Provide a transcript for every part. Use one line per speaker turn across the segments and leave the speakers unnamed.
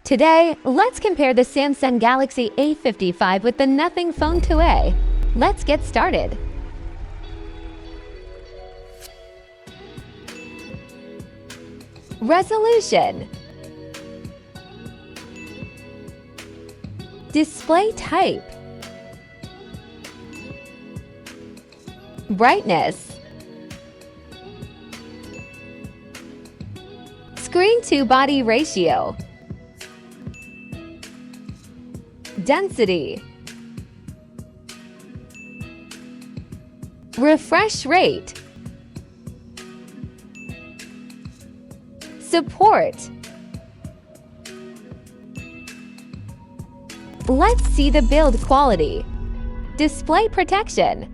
Today, let's compare the Samsung Galaxy A55 with the Nothing Phone 2A. Let's get started. Resolution. Display type. Brightness. Screen-to-body ratio. Density. Refresh rate. Support. Let's see the build quality. Display protection.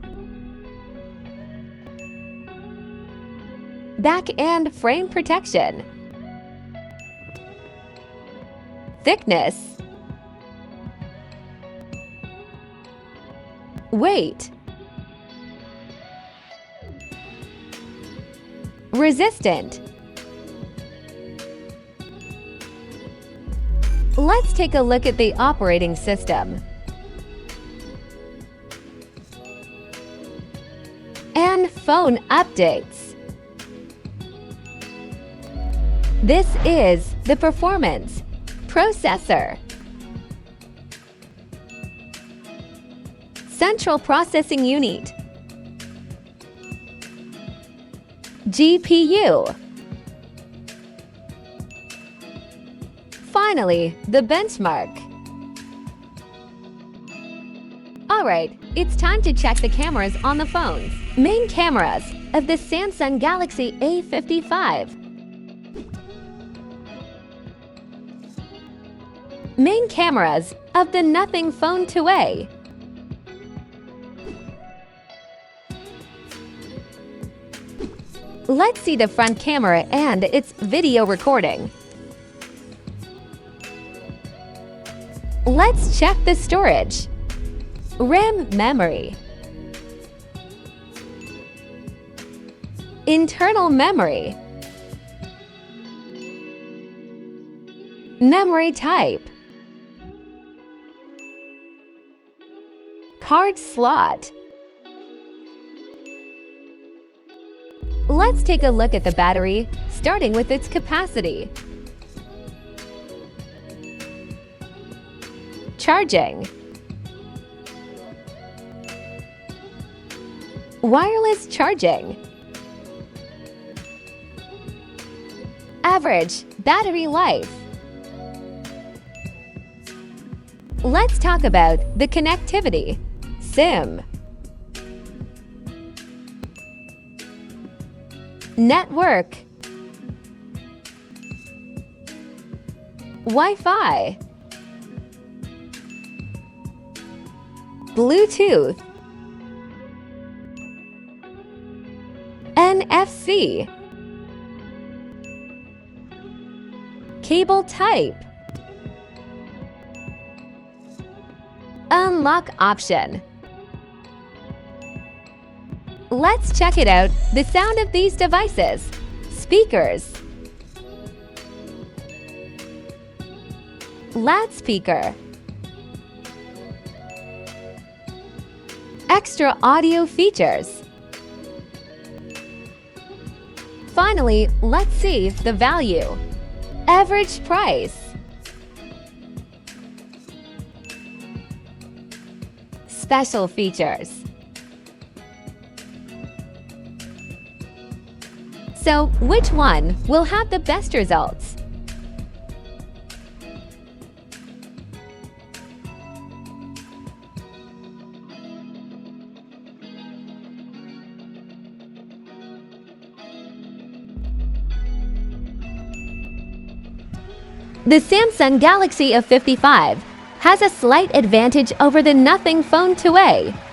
Back and frame protection. Thickness. Weight. Resistant. Let's take a look at the operating system. And phone updates. This is the performance processor. Central processing unit. GPU. Finally, the benchmark. Alright, it's time to check the cameras on the phones. Main cameras of the Samsung Galaxy A55. Main cameras of the Nothing Phone 2A. Let's see the front camera and its video recording. Let's check the storage. RAM memory. Internal memory. Memory type. Card slot. Let's take a look at the battery, starting with its capacity. Charging. Wireless charging. Average battery life. Let's talk about the connectivity. SIM. Network. Wi-Fi. Bluetooth. NFC. Cable type. Unlock option. Let's check it out, the sound of these devices. Speakers. Loudspeaker. Extra audio features. Finally, let's see the value. Average price. Special features. So, which one will have the best results? The Samsung Galaxy A55 has a slight advantage over the Nothing Phone 2A.